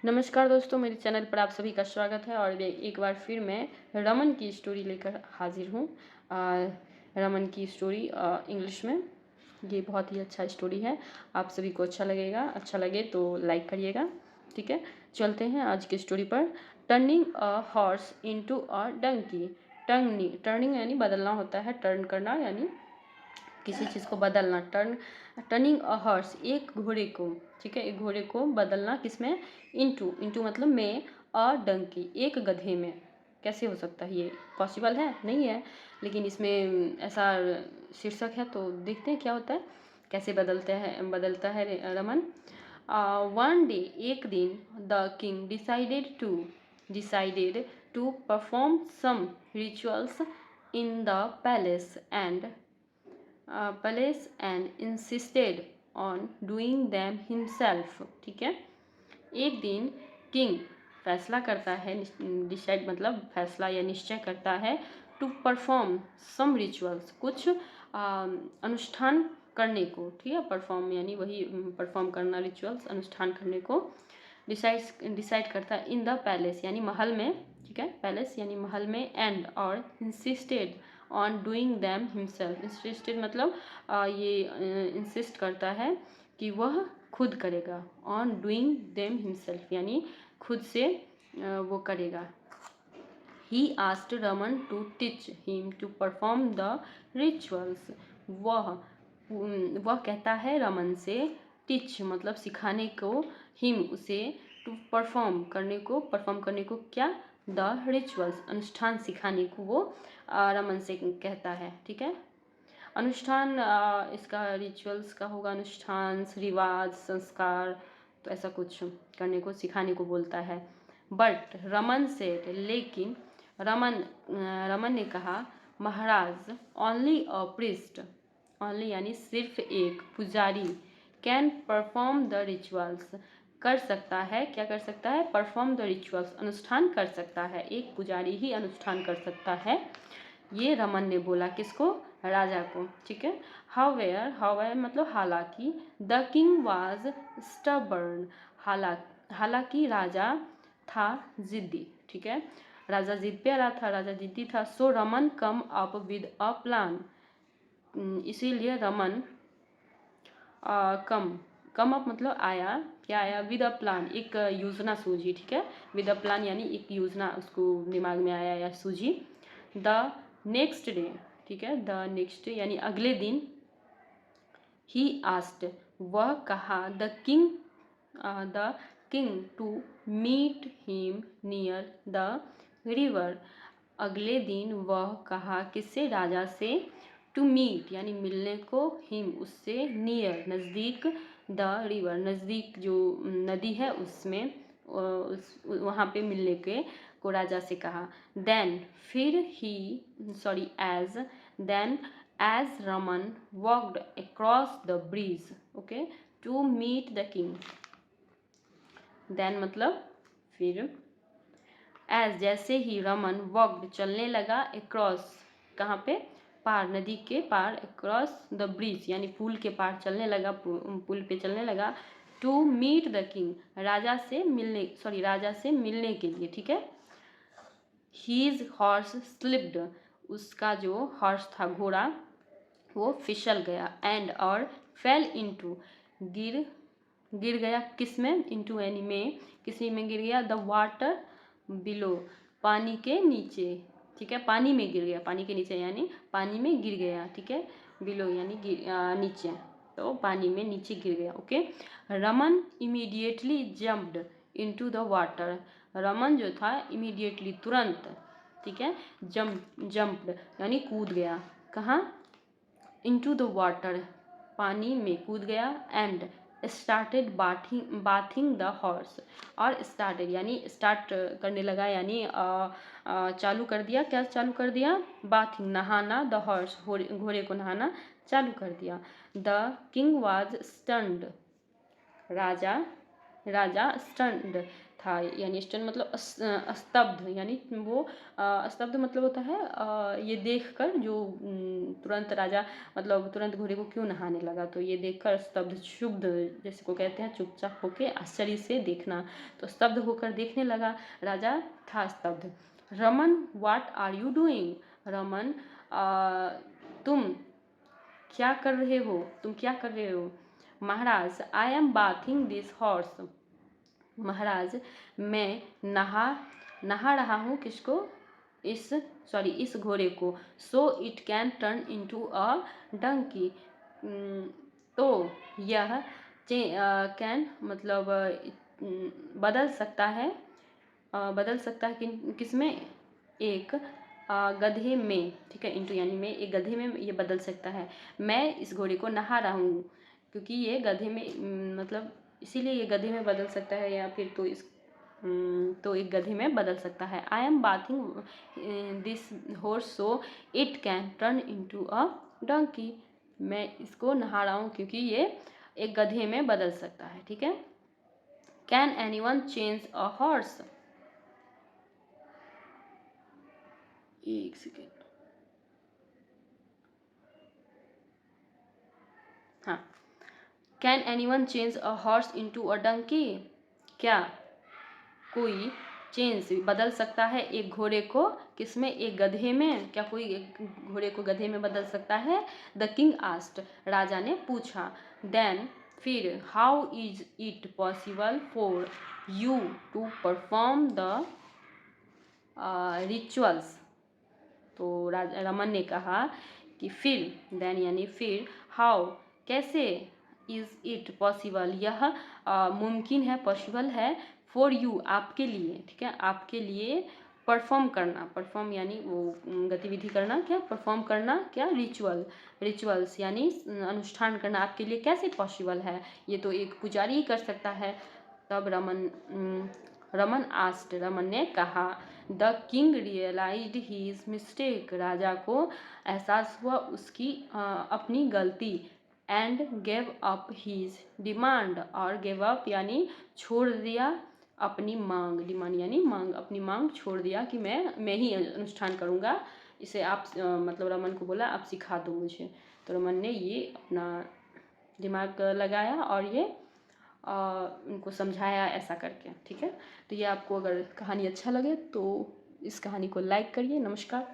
नमस्कार दोस्तों, मेरे चैनल पर आप सभी का स्वागत है और एक बार फिर मैं रमन की स्टोरी लेकर हाजिर हूँ। रमन की स्टोरी इंग्लिश में। ये बहुत ही अच्छा स्टोरी है, आप सभी को अच्छा लगेगा। अच्छा लगे तो लाइक करिएगा, ठीक है। चलते हैं आज की स्टोरी पर। Turning a horse into a donkey. Turning यानी बदलना होता है, टर्न करना यानी किसी चीज़ को बदलना। टर्निंग अ हॉर्स, एक घोड़े को, ठीक है, एक घोड़े को बदलना किसमें? इनटू मतलब में, अ डंकी, एक गधे में। कैसे हो सकता है? ये पॉसिबल है? नहीं है, लेकिन इसमें ऐसा शीर्षक है तो देखते हैं क्या होता है, कैसे बदलता है रमन। वन डे, एक दिन, the king decided to perform some rituals in the palace and insisted on doing them himself. ठीक है, एक दिन किंग फैसला करता है, डिसाइड मतलब फैसला या निश्चय करता है, टू परफॉर्म सम रिचुअल्स, कुछ अनुष्ठान करने को। ठीक है, परफॉर्म यानी वही परफॉर्म करना, रिचुअल्स अनुष्ठान करने को डिसाइड करता है इन द पैलेस यानी महल में। ठीक है, पैलेस यानी महल में, एंड और insisted on doing them himself. Insisted मतलब ये इंसिस्ट करता है कि वह खुद करेगा, ऑन डूइंग देम हिमसेल्फ यानी खुद से वो करेगा। He asked Raman to teach him to perform the rituals. वह कहता है रमन से, टीच मतलब सिखाने को, हिम उसे, टू परफॉर्म करने को क्या? द रिचुअल्स अनुष्ठान सिखाने को वो रमन से कहता है। ठीक है, अनुष्ठान इसका रिचुअल्स का होगा अनुष्ठान, रिवाज, संस्कार, तो ऐसा कुछ करने को, सिखाने को बोलता है। बट रमन सेड, लेकिन रमन ने कहा, महाराज, ओनली अ प्रिस्ट, ओनली यानी सिर्फ एक पुजारी, कैन परफॉर्म द रिचुअल्स, कर सकता है, क्या कर सकता है? परफॉर्म द रिचुअल्स अनुष्ठान कर सकता है, एक पुजारी ही अनुष्ठान कर सकता है। ये रमन ने बोला, किसको? राजा को। ठीक है, हाउएवर मतलब हालांकि, द किंग वाज स्टबर्न, हालांकि राजा था जिद्दी। ठीक है, राजा जिद पे आ रहा था, राजा जिद्दी था। So Raman come up with a plan, इसीलिए रमन कम अप मतलब आया, क्या आया? विद अ प्लान, एक योजना सूझी। ठीक है, विद अ प्लान यानी एक योजना उसको दिमाग में आया या सूझी। द नेक्स्ट डे, ठीक है, द नेक्स्ट यानी अगले दिन, ही आस्क्ड वह कहा, the king to meet him near the river, अगले दिन वह कहा किससे? राजा से, टू मीट यानी मिलने को, हिम उससे, नियर नज़दीक, द रिवर नज़दीक जो नदी है उसमें, वहाँ पे मिलने के को राजा से कहा। देन फिर ही then as Raman walked across the bridge, okay, to meet the king. Then मतलब फिर, एज जैसे ही, रमन वॉक्ड चलने लगा, अक्रॉस कहाँ पे? पार, नदी के पार, अक्रॉस द ब्रिज यानी पुल के पार चलने लगा, पुल पे चलने लगा, टू मीट द किंग राजा से मिलने के लिए। ठीक है, हीज हॉर्स स्लिप्ड, उसका जो हॉर्स था, घोड़ा, वो फिसल गया, एंड और फेल इनटू, गिर गया किस में? इनटू यानी में, किसी में गिर गया? द वाटर बिलो, पानी के नीचे। ठीक है, पानी में गिर गया, पानी के नीचे यानी पानी में गिर गया। ठीक है, बिलो यानी नीचे, तो पानी में नीचे गिर गया। Okay, Raman immediately jumped into the water, Raman जो था इमीडिएटली तुरंत, ठीक है, जम्प्ड यानी कूद गया, कहाँ? इनटू द वाटर पानी में कूद गया, and started bathing the horse, और स्टार्टेड यानी स्टार्ट करने लगा यानी चालू कर दिया, क्या चालू कर दिया? बाथिंग नहाना, द हॉर्स घोड़े को नहाना चालू कर दिया। The king was stunned, Raja stunned था, यानी स्टन मतलब स्तब्ध, यानी वो स्तब्ध मतलब होता है ये देखकर जो तुरंत राजा मतलब तुरंत घोड़े को क्यों नहाने लगा, तो ये देखकर स्तब्ध, क्षुब्ध जैसे को कहते हैं, चुपचाप होके आश्चर्य से देखना, तो स्तब्ध होकर देखने लगा, राजा था स्तब्ध। Raman what are you doing, Raman तुम क्या कर रहे हो, तुम क्या कर रहे हो। महाराज I am bathing this horse, महाराज मैं नहा नहा रहा हूँ किसको, इस घोड़े को, so it can turn into a donkey, तो यह कैन मतलब बदल सकता है, किसमें, एक गधे में, ठीक है, इंटू यानी में, एक गधे में ये बदल सकता है। मैं इस घोड़े को नहा रहा हूँ क्योंकि ये गधे में मतलब इसीलिए ये गधे में बदल सकता है, या फिर तो एक गधे में बदल सकता है। I am bathing this horse so it can turn into a donkey, मैं इसको नहा रहा हूँ क्योंकि ये एक गधे में बदल सकता है, ठीक है। Can anyone change a horse, एक सेकेंड, हाँ, can anyone change a horse into a donkey, क्या कोई चेंज बदल सकता है एक घोड़े को किसमें, एक गधे में, क्या कोई एक घोड़े को गधे में बदल सकता है। द किंग आस्ट, राजा ने पूछा। देन फिर, how is it possible for you to perform the rituals, तो रमन ने कहा कि फिर, देन यानी फिर, हाउ कैसे, इज इट पॉसिबल यह मुमकिन है, पॉसिबल है, फॉर यू आपके लिए, ठीक है, आपके लिए परफॉर्म करना, परफॉर्म यानी वो गतिविधि करना, क्या परफॉर्म करना, क्या रिचुअल्स यानी अनुष्ठान करना आपके लिए कैसे पॉसिबल है, ये तो एक पुजारी ही कर सकता है। तब रमन आस्ट, रमन ने कहा। The king realised his mistake, राजा को एहसास हुआ उसकी अपनी गलती। And gave up his demand, और गेव अप यानी छोड़ दिया अपनी मांग, डिमांड यानी मांग, अपनी मांग छोड़ दिया कि मैं ही अनुष्ठान करूँगा, इसे आप मतलब रमन को बोला आप सिखा दो मुझे, तो रमन ने ये अपना दिमाग लगाया और ये उनको समझाया ऐसा करके, ठीक है। तो ये आपको अगर कहानी अच्छा लगे तो इस कहानी को लाइक करिए। नमस्कार।